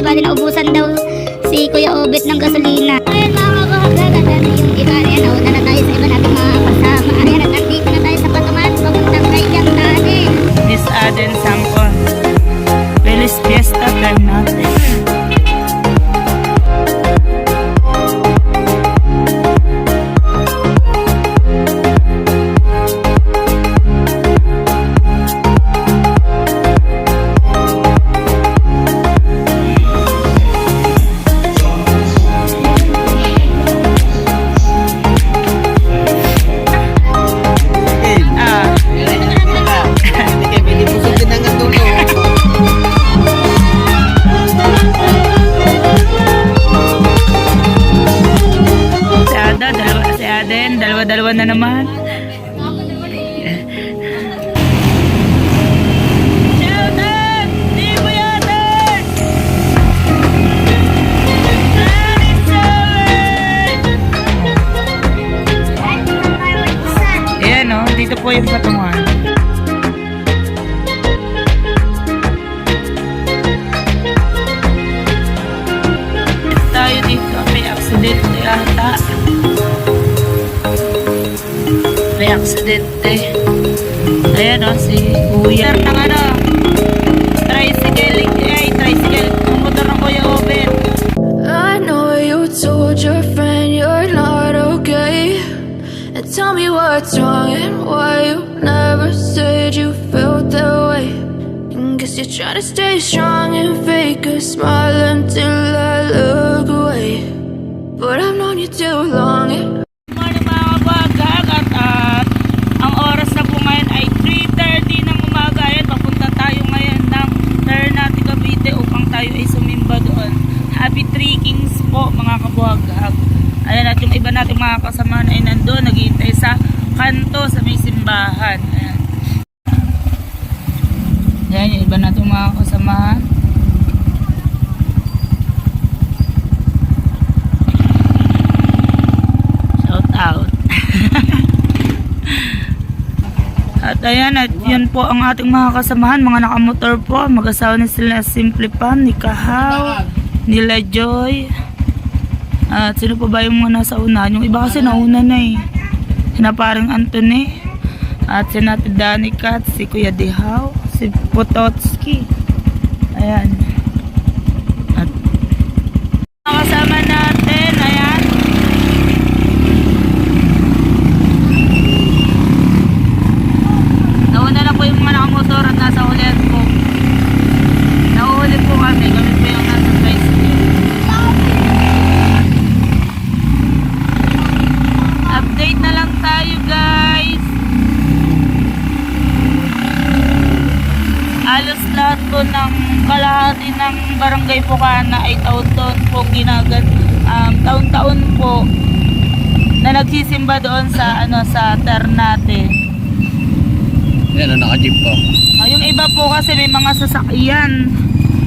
eh. Bali naubusan daw si Kuya Obet ng gasolina. Ayun mga kabuhagag, ganda na yung iba. Ayan, nauna na tayo sa iba natin mga kasama. Ayan, at nandito na tayo sa Patuman. Papuntang kay Gandane. Miss Aden Sangkon. Feliz Fiesta time natin. Dalawa na naman. Sheldon! Di mo yatan! Ayan o, dito po yung Patungan. Tayo dito, may accident yata. May aksidente. Ayan o, si Kuya ng ano, tricycle, yung motor ng Kuya Obet. I know you told your friend you're not okay, and tell me what's wrong and why you never said you felt that way. And guess you're trying to stay strong and fake a smile until I look away, but I've known you too long. Ang oras na po ngayon ay 3:30 ng umaga. Ayan, papunta tayo ngayon ng Ternate, Cavite upang tayo ay sumimba doon. Happy trekkings po mga kabuhagag. Ayan, at yung iba nating mga kasama ay nandun, naghihintay sa kanto sa may simbahan. Ayan. Ayan, yung iba nating mga kasama. Shout out. At ayan, at yun po ang ating mga kasamahan, mga nakamotor po, mag-asawa na sila Simple Pan, ni Kahaw, nila Joy. At sino pa ba yung mga nasa unahan? Yung iba kasi nauna na eh. Sina paring Anthony, at si Nati Danica, at si Kuya Dihaw, si Pototski. Ayan. At mga kasama natin, ayan. Nauna na po yung mga nakamotor at nasa ulian po. Nauhuli po kami po yung nasa tricycle. Update na lang tayo guys. Alos lahat po ng kalahati ng barangay Pukana ay taon-taon po taon-taon po na nagsisimba doon sa sa Ternate. Yan, naka-jeep po. Yung iba po kasi may mga sasakyan.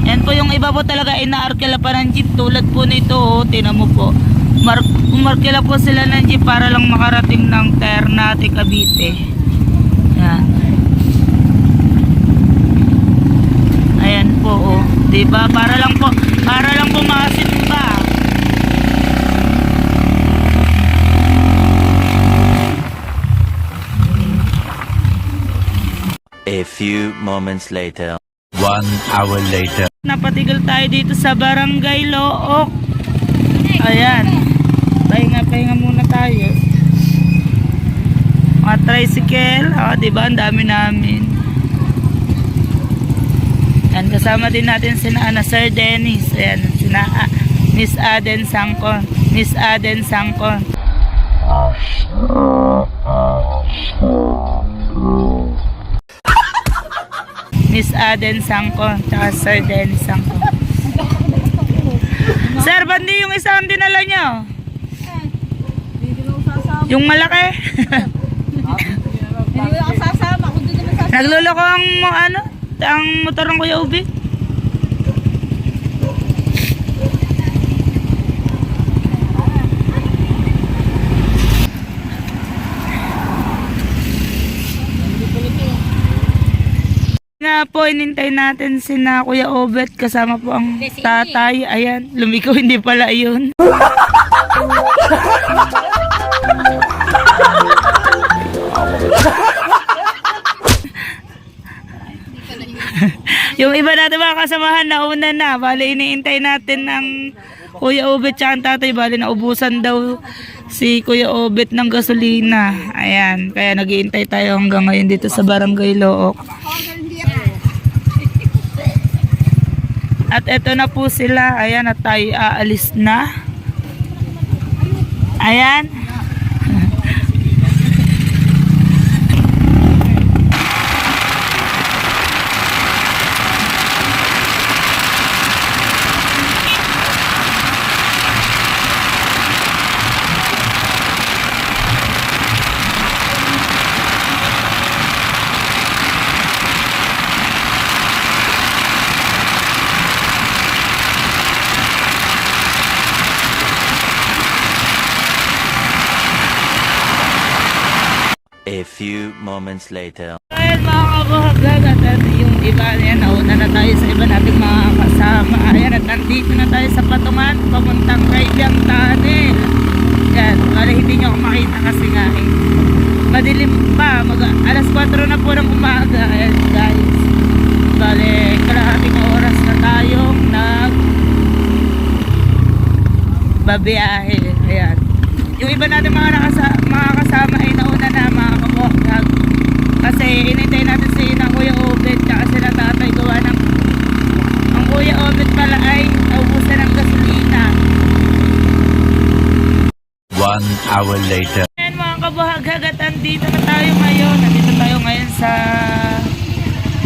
Yan po, yung iba po talaga inaarkila pa ng jeep. Tulad po nito, tinan mo po. Umarkila po sila ng jeep para lang makarating ng Ternate, Cavite. Yan. Ayan po, diba? Para lang po makasimba. A few moments later. 1 hour later. Napatigil tayo dito sa Barangay Look. Ayan. Pahinga muna tayo. Mga tricycle. Diba? Ang dami namin. Ayan. Kasama din natin sina Sir Dennis. Ayan. Sina Miss Aden Sangkon. Miss Aden Sangkon. Miss Aden Sangkon, tsaka Sir Dennis Sangkon. Sir, bandi yung isang dinala nyo? Yung malaki? Hindi ako sasama. Kung doon naman sasama. Nagluloko ang motor ng Kuya Ubi. nga po, inintay natin si na Kuya Obet kasama po ang tatay. Ayan, lumiko, hindi pala yun. Yung iba natin mga kasamahan nauna na. Bali, iniintay natin ng Kuya Obet tsaka ang tatay. Bali, naubusan daw si Kuya Obet ng gasolina. Ayan, kaya nag-iintay tayo hanggang ngayon dito sa Barangay Look. At eto na po sila. Ayan, at tayo aalis na. Ayan. A few moments later. Ayan mga kabuhagag, at yung iba, ayan, nauna na tayo sa iba nating mga kasama. Ayan, at nandito na tayo sa Patungan, papuntang Kaibyang Tunnel. Yan, bali hindi nyo ako makita kasi nga eh. Madilim pa, alas 4 na po ng umaga. Ayan guys, bali kalahating oras na tayong babiyahe. Ayan, yung iba natin mga kasama ay nauna na mga kabuhagag. Kasi inintay natin si Kuya Obet tsaka sila tatay gawa ng ang Kuya Obet pala ay naubusan ng gasolina. 1 hour later. Ayan mga kabuhagag, at andito na tayo ngayon. Nandito tayo ngayon sa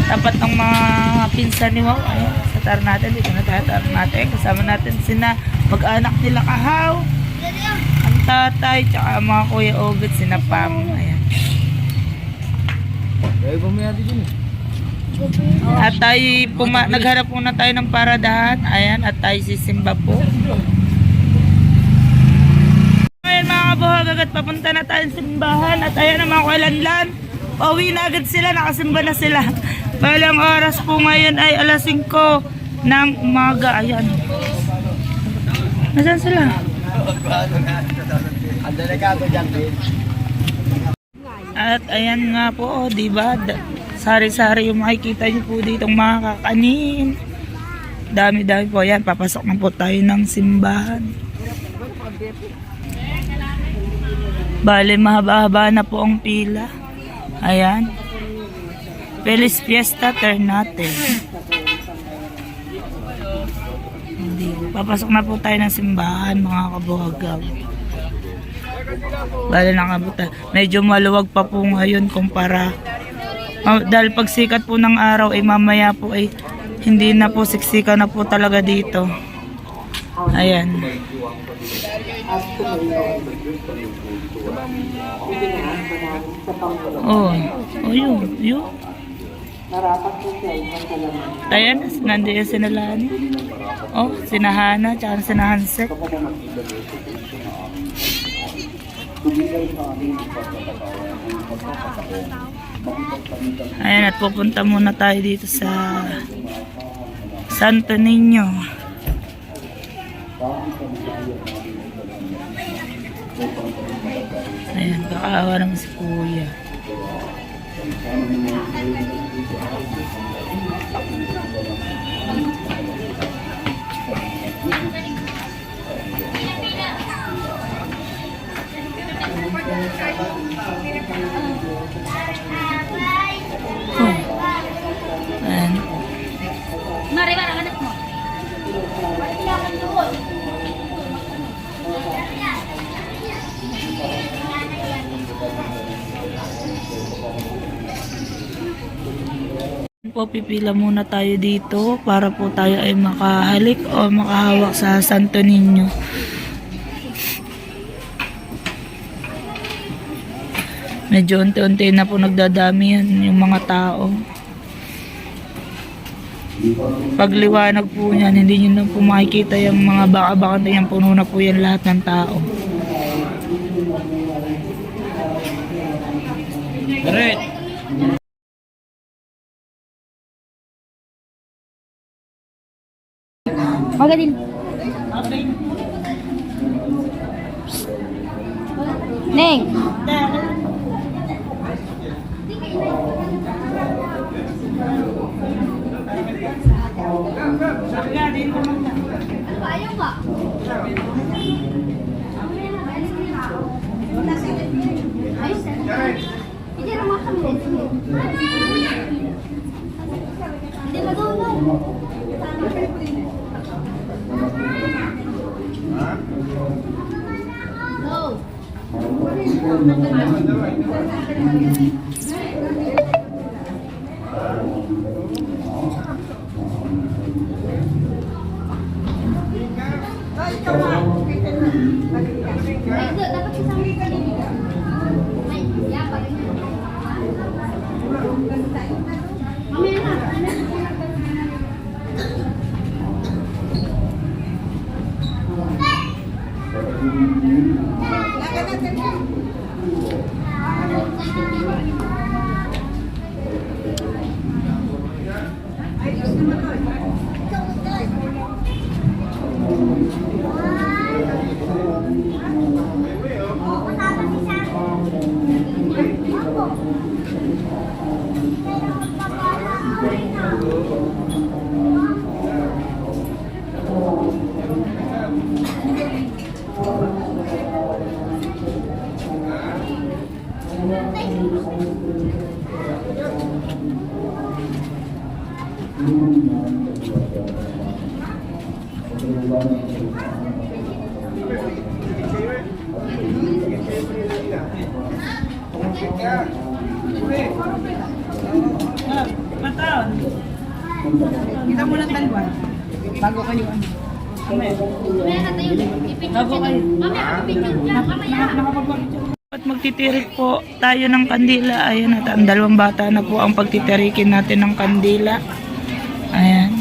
tapat ng mga pinsan ni Wow. Ayan, sa Ternate. Dito na tayo Ternate. Kasama natin sina mag-anak nila Kahaw, ang tatay, tsaka mga Kuya Obet, sina Pam. Ayan. At tayo nagharap muna tayo ng paradahan. Ayan, at tayo sisimba po. Ayan mga kabuhagag, at papunta na tayo sa simbahan. At ayan ang mga kulanlan. Pauwi na agad sila, nakasimba na sila. Balang oras po ngayon ay alas 5 ng umaga. Ayan. Nasaan sila? At ayan nga po, oh, diba? Sari-sari yung makikita nyo po ditong mga kakanin. Dami-dami po. Ayan, papasok na po tayo ng simbahan. Bale, mahaba-haba na po ang pila. Ayan. Feliz Fiesta Ternate. Papasok na po tayo ng simbahan mga kabuhagag. Bale, nakabuta. Medyo maluwag pa po ngayon kumpara. Dahil pag sikat po ng araw ay mamaya po ay hindi na po siksika na po talaga dito. Ayan. Oh, yun. Ayan, nandiyan sina Lani. Oh, sina Hana, tsaka sina Hansek. Ayan, at pupunta muna tayo dito sa Santo Niño. Ayan, kakaawa naman si Kuya. Ayan. Mari-mari anak mo. Po, pipila muna tayo dito para po tayo ay makahalik o makahawak sa Santo Niño. Medyo unti-unti na po nagdadami yan yung mga tao. Pagliwanag po yan, hindi nyo na po makikita yung mga baka-bakante yan, puno na po yan lahat ng tao. Correct. Magadil. Neng. Ayaw ba? Hindi na makamit. Hindi magawa. Go. Ay, dapat isang ay, yapa. Mamaya na. Mataon. Kita mo ng dalawa. Bago kayo ano. Mamaya na tayo. Bago kayo. Mamaya, pipicture lang. Mamaya. At magtitirik po tayo ng kandila. Ayan, at ang dalawang bata na po ang pagtitirikin natin ng kandila. Ayan.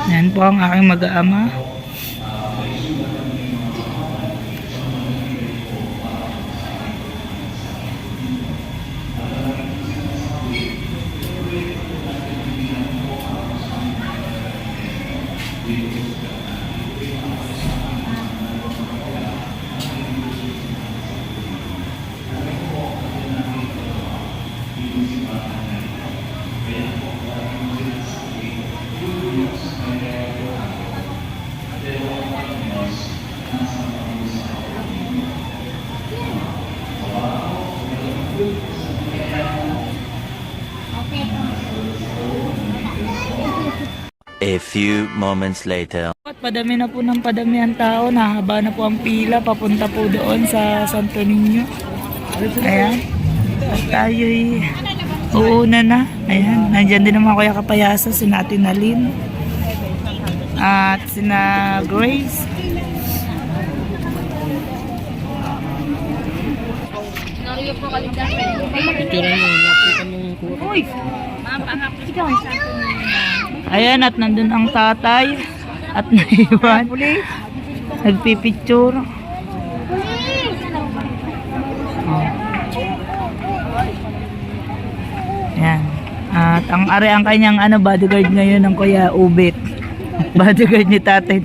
Yan po ang aking mag-aama. A few moments later. At padami na po ng padami ang tao. Nahaba na po ang pila. Papunta po doon sa Santo Niño. Ayan. At tayo'y uuna na. Ayan. Nandyan din naman Kuya Kapayasa. Sina Ate Nalin. At sina Grace. Uy! Ayan, at nandun ang tatay at naiwan. Nagpipicture. Ayan. At ang ang kanyang bodyguard ngayon ng Kuya Ubit. Bodyguard ni tatay.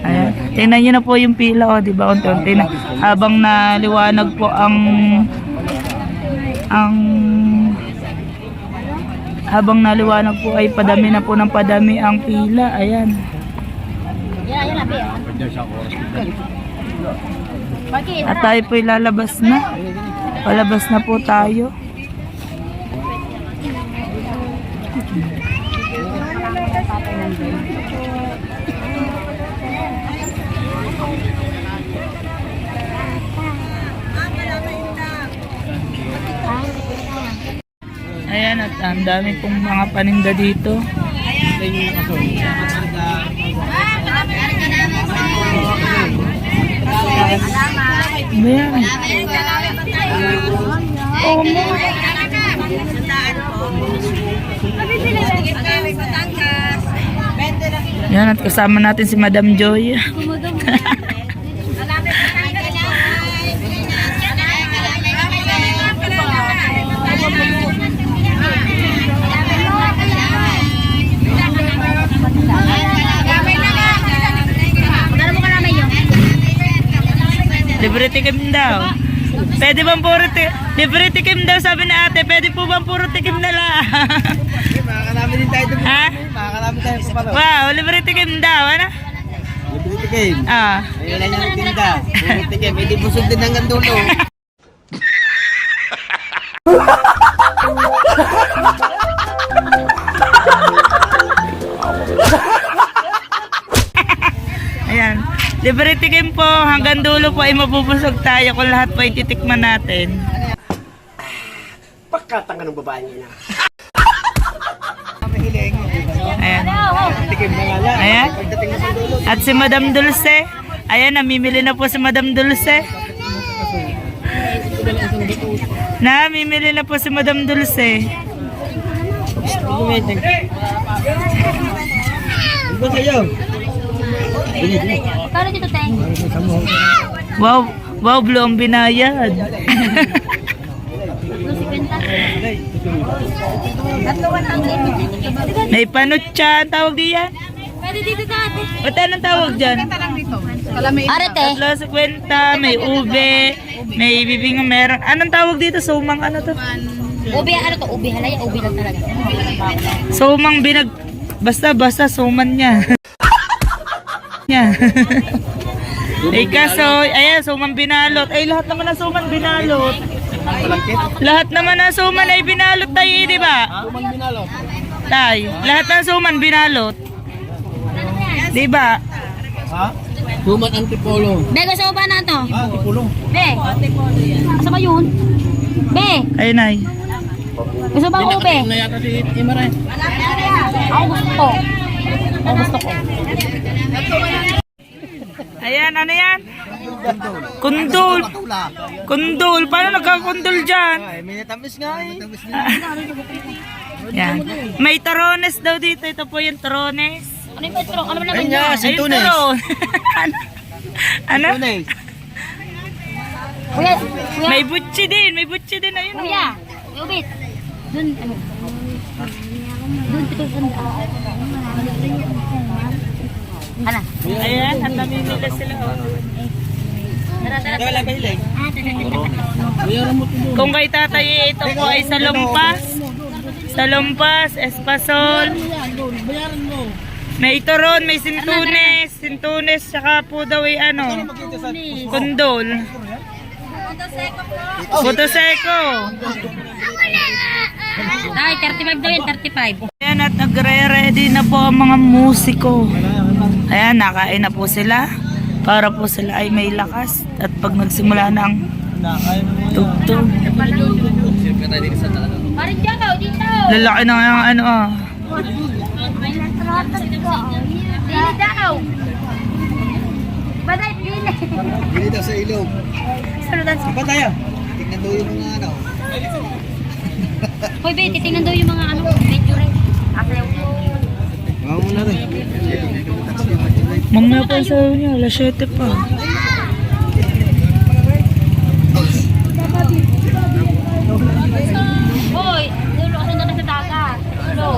Ayan. Tingnan nyo na po yung pila, di ba? Unti-unti na. Habang naliwanag po habang naliwanag po ay padami na po ng padami ang pila. Ayan. Yan na, Bea. At tayo po lalabas na. Palabas na po tayo. Ayan, at ang dami pong mga paninda dito. Ayan. Yan, at kasama natin si Madam Joy. Libre tikim daw. Pwede bang puro libre tikim daw, sabi na ate. Pwede po bang puro tikim na lang? Makakarami din tayo dito. Ha? Makakarami tayo sa palo. Wow, libre tikim daw, ano? Libre tikim. Ah. Ayun lang yung tinda. Libre tikim. Hindi busog din hanggang dulo. Ayan. Libre tikim po. Hanggang dulo po ay mabubusog tayo kung lahat po ay titikman natin. Pagkatanga ng babae niya. Ayan. Tikim na nga lang. Ayan. Pagdating na sa dulo. At si Madam Dulce. Ayan, namimili na po si Madam Dulce. Namimili na po si Madam Dulce. Iba sa'yo. Paano dito, Teng? Wow, wow, blue ang binayad. May panutsa, ang tawag diyan. Pwede dito dati. Ba't anong tawag dyan? Arete. Tatlo sa kwenta, may ube, may bibing meron. Anong tawag dito? Sumang ano to? Ubi, ano to? Ubi halaya, ubi lang talaga. Sumang basta suman niya. Yan. Eh kaso, ayan, suman binalot. Ay, lahat naman ng suman binalot. Lahat naman ng suman ay binalot tayo, di ba? Tumang binalot. Tay, lahat ng suman binalot. Di ba? Ha? Tuman antipolo. Be, gusto mo ba na to? Ah, antipolo. Be. Asa ba yun? Be. Ayun ay. Gusto ba ang ube? Na yata si Imare. Ako gusto ko. Ako gusto ko. Ayan, ano yan? Kundol. Kundol. Paano nagkakundol dyan? Ay, may natamis nga eh. Yan. May tarones daw dito. Ito po yung tarones. Ano yung petro? Ano naman Ayun yan? nga, Ayun, sintunes. taron. Ano? Sintunes. Kuya, kuya. May butchi din. May butchi din. Ayun. Kuya, ubit. Dun, ano? Dun, ito ganda. Ano? Ayan. At namimila sila. Tara, tara. Wala ba hilig? Kung kay tatay, ito po ay salumpas. Salumpas, espasol. May itoron, may sintunes. Sintunes, saka po daw ay ano, kundol. Puto-seko. Ay, 35 daw yun, 35. Ayan, at nagre-ready na po ang mga musiko. Ayan, nakain na po sila. Para po sila ay may lakas. At pag nagsimula ng tugtog. Parin dyan ka, dito. Lalaki na nga ang ano ah. Dili daw. Baday, dili. Bili daw sa ilog. Saan ba tayo? Tingnan daw yung mga ano. Hoy, be, titingnan daw yung mga ano, medyo rin. Asayaw. Mga muna rin. Mamaya pa sa niya, alas 7 pa. Hoy, dulo kasi doon sa dagat. Dulo.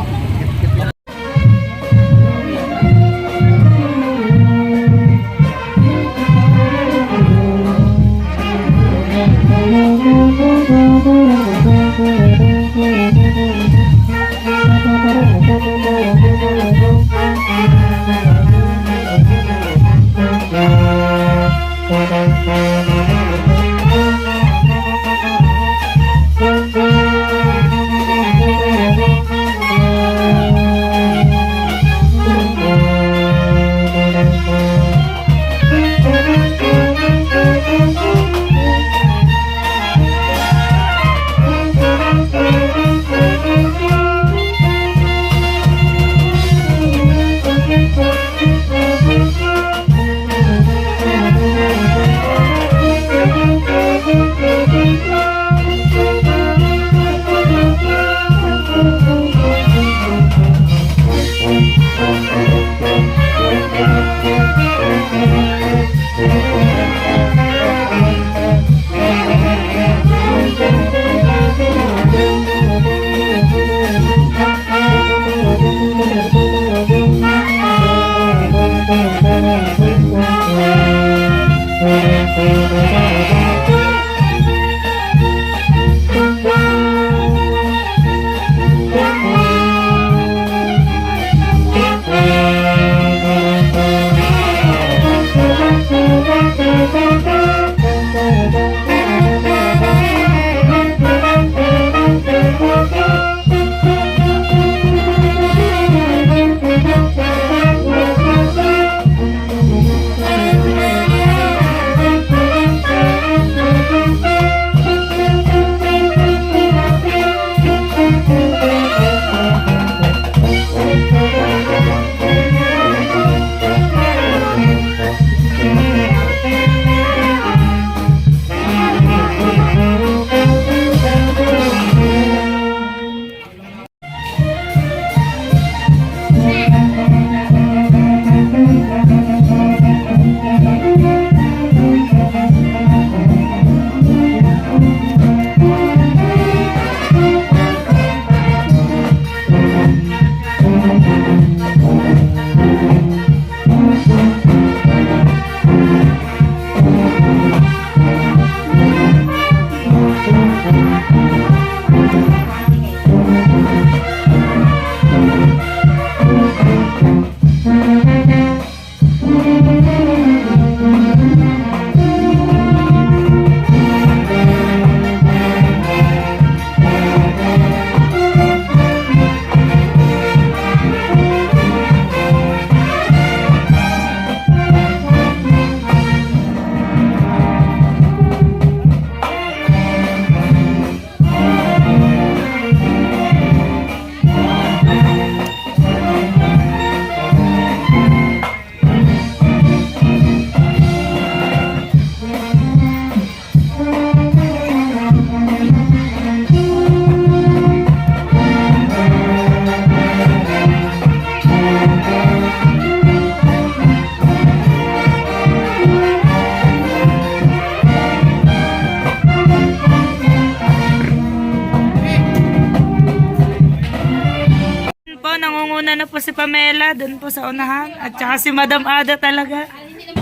nangunguna na po si Pamela doon po sa unahan. At saka si Madam Ada talaga.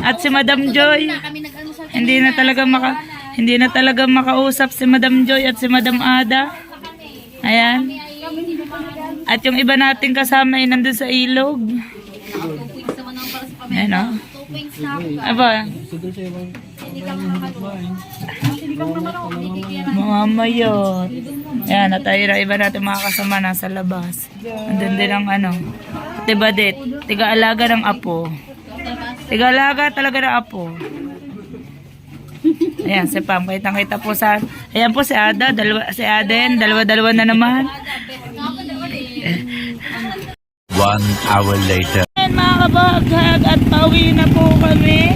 At si Madam Joy. Hindi na talaga makausap si Madam Joy at si Madam Ada. Ayan. At yung iba nating kasama ay nandun sa ilog. Ayan o. Aba. Mamayot. Ayan, at ayun, iba natin mga kasama nasa labas. Andun din ang ano. Tibadet. Tiga-alaga ng apo. Tiga-alaga talaga ng apo. Ayan, si Pam. Kitang-kita po sa... Ayan po si Ada. Si Aden. Dalawa-dalawa na naman. 1 hour later. Ayan mga kabaghag. At pauwi na po kami.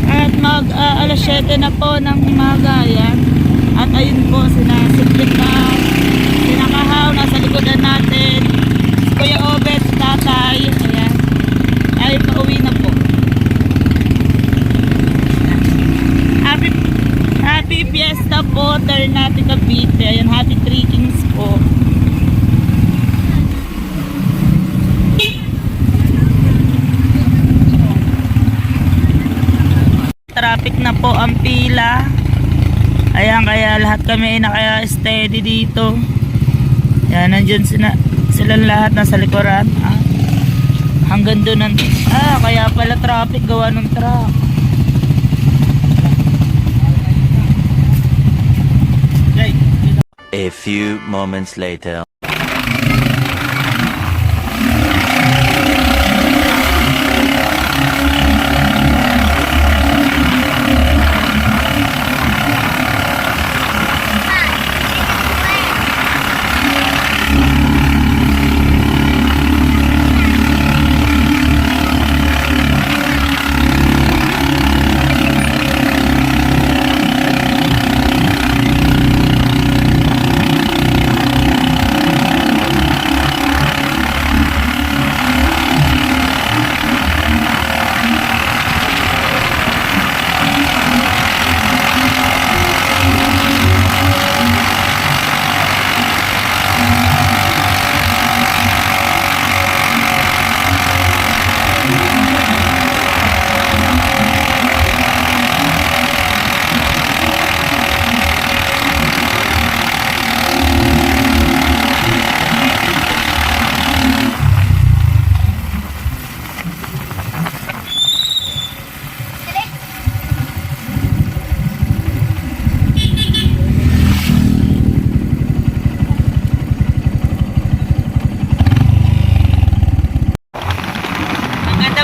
At alas 7 na po ng umaga. Ayan. At ayun po, sinasikip na. Sinakahaw. Nasa likodan natin. Si Kuya Obet, si tatay. Ayan. Ay, pauwi na po. Happy Fiesta po, Ternate Cavite. Ayan, happy trekkings po. Traffic na po ang pila. Ayan, kaya lahat kami ay naka-steady dito. Ayan, nandiyan silang lahat nasa likuran. Hanggang doon kaya pala traffic gawa ng truck. A few moments later.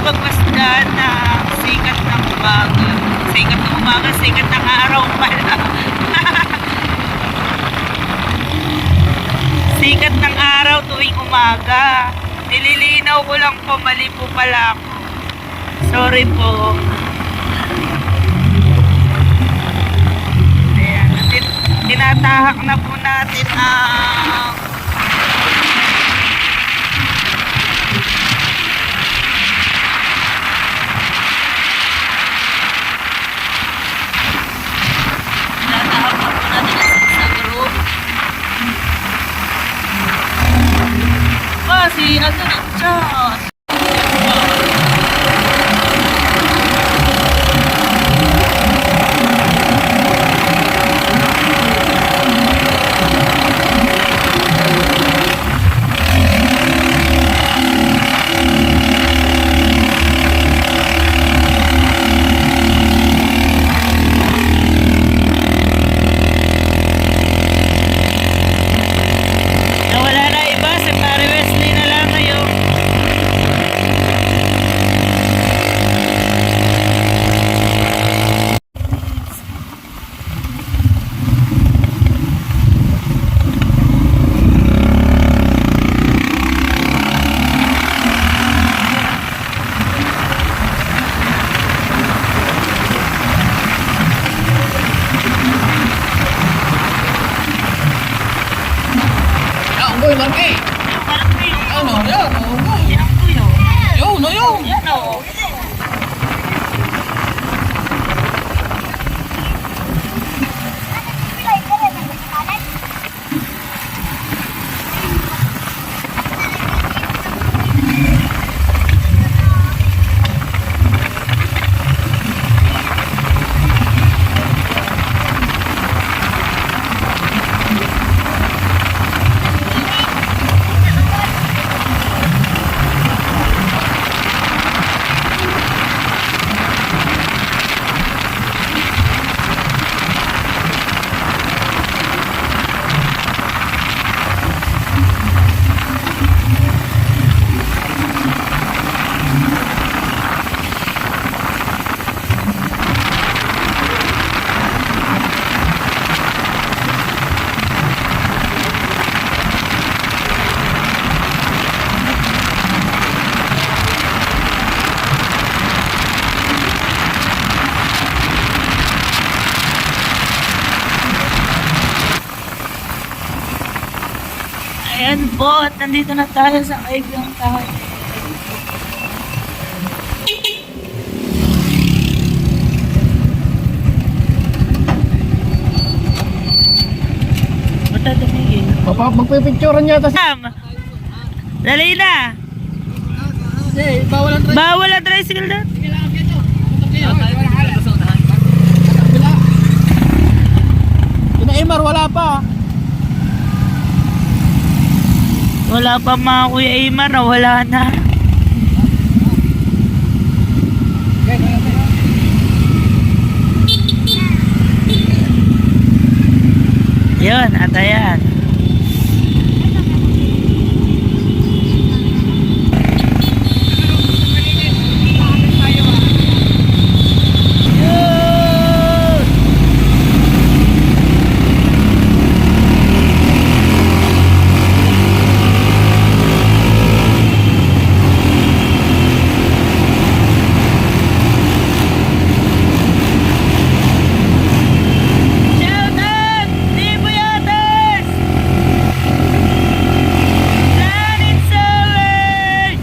Magmasdan na sikat ng umaga. Sikat ng umaga, sikat ng araw pala. Sikat ng araw tuwing umaga. Nililinaw ko lang po, mali po pala ako. Sorry po. Ayan, tinatahak na po natin ang si ano na Diyos. Nawala na iba, si Pare Wesley na lang ngayon. Ayan po, at nandito na tayo sa kaibigang tayo. Ba't tayo tumigil? Magpipicturean yata si... Sam! Dali na! Bawal ang Bawal ang tricycle na. Kina Emar, wala pa. Wala pa mga Kuya Aymar, wala na. Yun, at ayan. Shout out! Libo Yates! Planet Solar!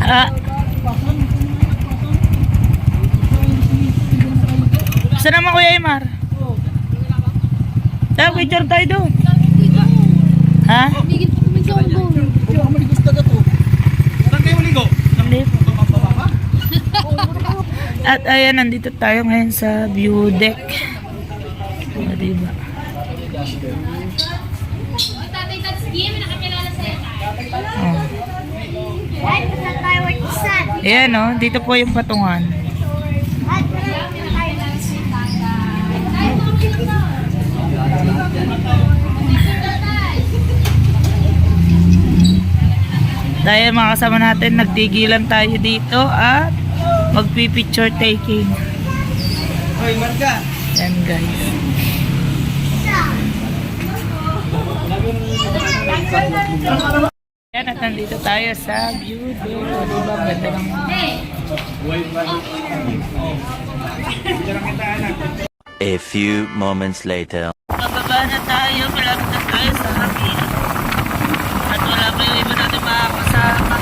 Ah. Saan naman Kuya Aymar? Tayo, picture tayo doon. Ha? Hindi po. At ayan, nandito tayo ngayon sa view deck. Diba? Oh. Ayan o, dito po yung patungan. Dahil mga kasama natin, nagtigilan tayo dito at magpipicture taking. Hoy, Marga. Yan guys. Yan, at nandito tayo sa view deck. O, diba? Ganda lang. A few moments later. Bababa na tayo, malapit na tayo sa amin. At wala pa yung iba natin makakasama.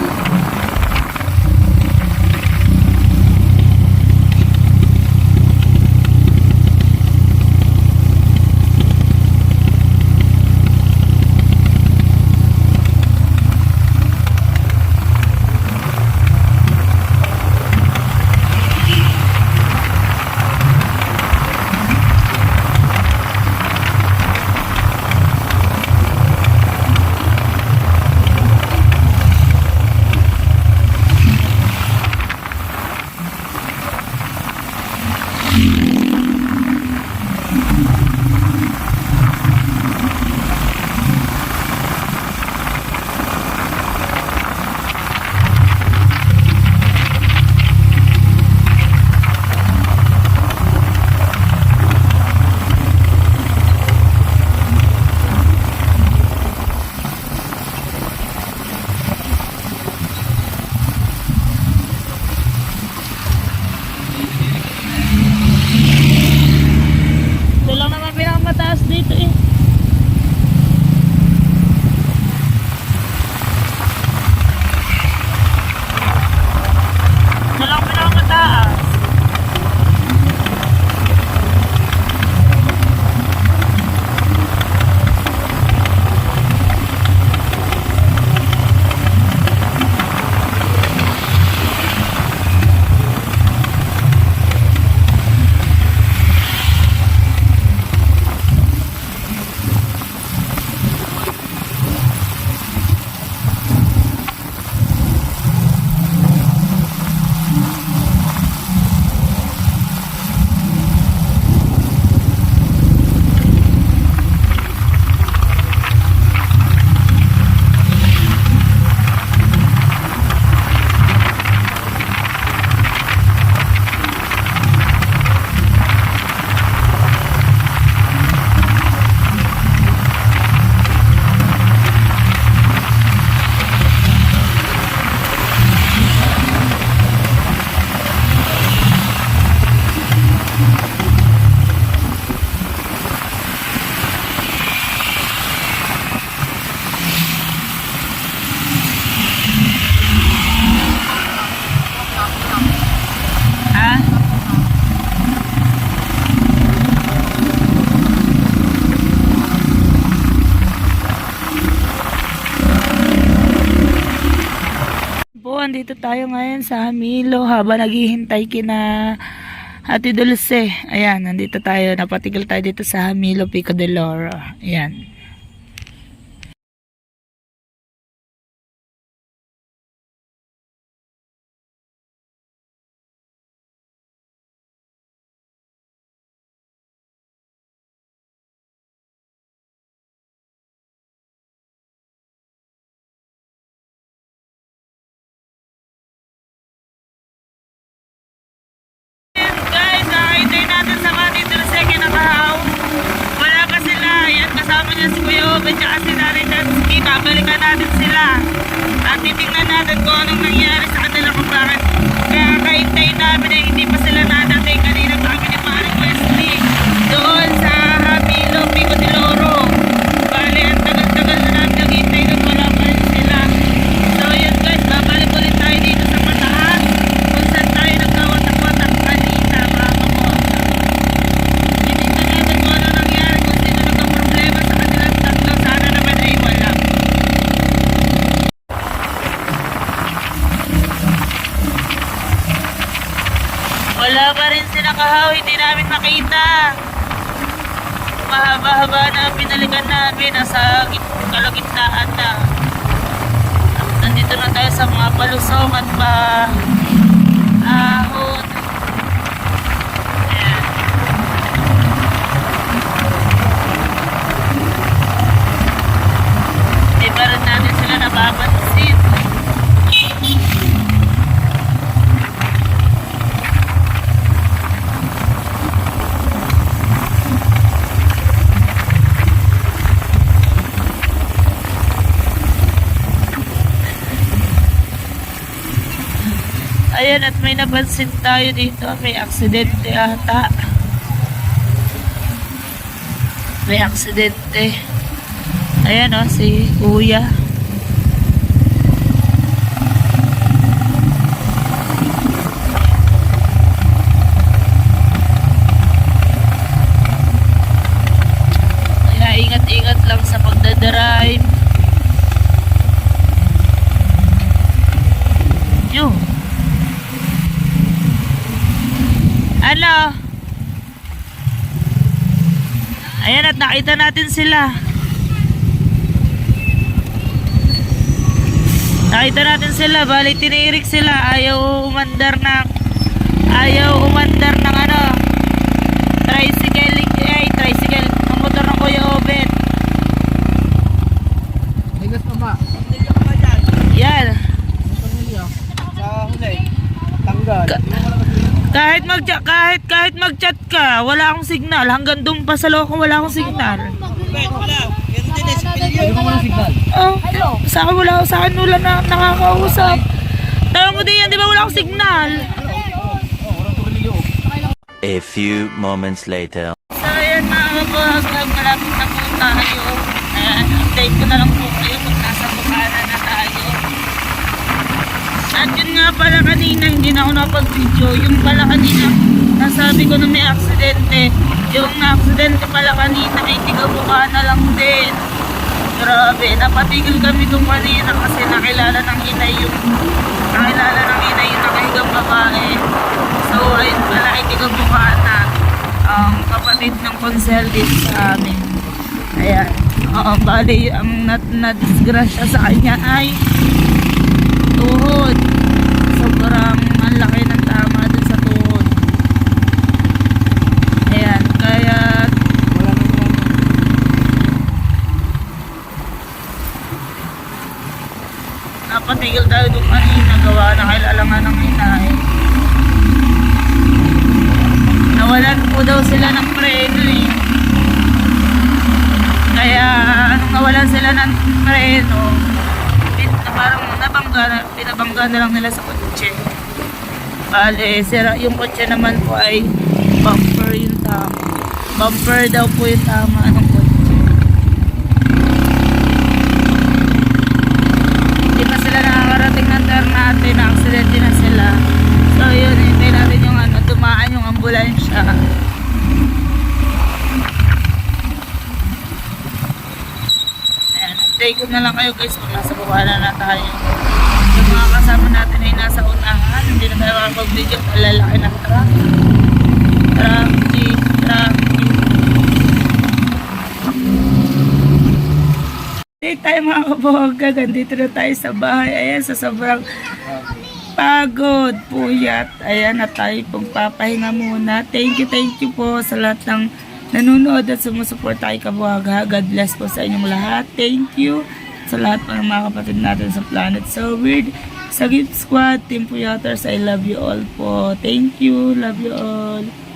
nandito tayo ngayon sa Hamilo habang naghihintay kina Ate Dulce. Ayan, nandito tayo. Napatigil tayo dito sa Hamilo, Pico de Loro. Ayan. Guys, nakahintay natin sa mga Ate Dulce kinakahaw. Wala pa sila. Ayan, kasama niya si Kuya Obe at si Nanay Dansky. Babalikan natin sila. At titingnan natin kung anong nangyari sa kanila kung bakit kaya kahintay namin ay hindi pa sila nadating. Kanina kami ni Maring Wesley doon sa Hamilo, Pico de Loro. Bale, ang tagal-tagal na namin naghintay doon, wala pa rin sila. So yun guys, babalik ulit tayo dito sa Patahan kung saan tayo nagkawatak-watak kanina mga kamosa. Titingnan natin kung ano nangyari, kung sino nagka-problema sa kanilang tatlo. Sana naman ay wala. Wala pa rin sila kahaw, hindi namin makita. Mahaba-haba na ang pinalikan namin, nasa kalagitnaan na. Nandito na tayo sa mga palusong at ahon. Ayan. Hindi pa rin natin sila napapansin. Ayan, at may napansin tayo dito. May aksidente ata. May aksidente. Ayan o, si Kuya. Kaya ingat-ingat lang sa pagdadrive. Yun. Ano? Ayan, at nakita natin sila. Nakita natin sila. Bali, tinirik sila. Ayaw umandar ng ano, tricycle. Tricycle. Ang motor ng Kuya Obet. Ligas pa ba? Yan. Sa huli. Tanggal. Kahit mag-chat ka, wala akong signal. Hanggang doon pa sa loko, wala akong signal. Wala. Yan din eh. Hindi mo walang signal. Oh, sa akin wala na nakakausap. Tawag mo din yan, di ba wala akong signal? A few moments later. So ayan mga kabuhag, malapit na po tayo. Ayan, update ko na lang po kayo kung nasa Bukana na tayo. At yun nga pala kanina, hindi na ako napag-video. Yung pala kanina, nasabi ko na may aksidente. Yung na-aksidente pala kanina ay tiga Bukana lang din. Grabe, napatigil kami doon kanina kasi nakilala ng inay yung nakahigang babae. So ayun pala ay tiga Bukana, kapatid ng konsel dito sa amin. Ayan, bali ang na-disgrasya sa kanya ay tuhod. Sobrang ang laki ng tama dun sa tuhod. Ayan, kaya napatigil tayo doon kanina, gawa na kailalangan ng inay. Nawalan po daw sila ng preno eh. Kaya nung nawalan sila ng preno, parang pinabangga na lang nila sa kotse. Bale, sira yung kotse naman po ay bumper yung tama. Bumper daw po yung tama ng kotse. Hindi pa sila nakakarating ng Ternate, na-aksidente na sila. So yun, hintay natin yung dumaan yung ambulansya. Ayan, update ko na lang kayo guys kung nasa Bukana na tayo. Yung mga kasama natin ay kami nasa unahan. Hindi na tayo makapag-video. Lalaki ng truck. Traffic. Hey tayo mga kabogag. Andito na tayo sa bahay. Ayan, sa sobrang pagod, puyat. Ayan, na tayo pagpapahinga muna. Thank you po sa lahat ng nanonood at sumusuporta kay Kabuhaga. God bless po sa inyong lahat. Thank you sa lahat po ng mga kapatid natin sa Planet So Weird, sa Gift Squad, Team Puyaters. I love you all po. Thank you. Love you all.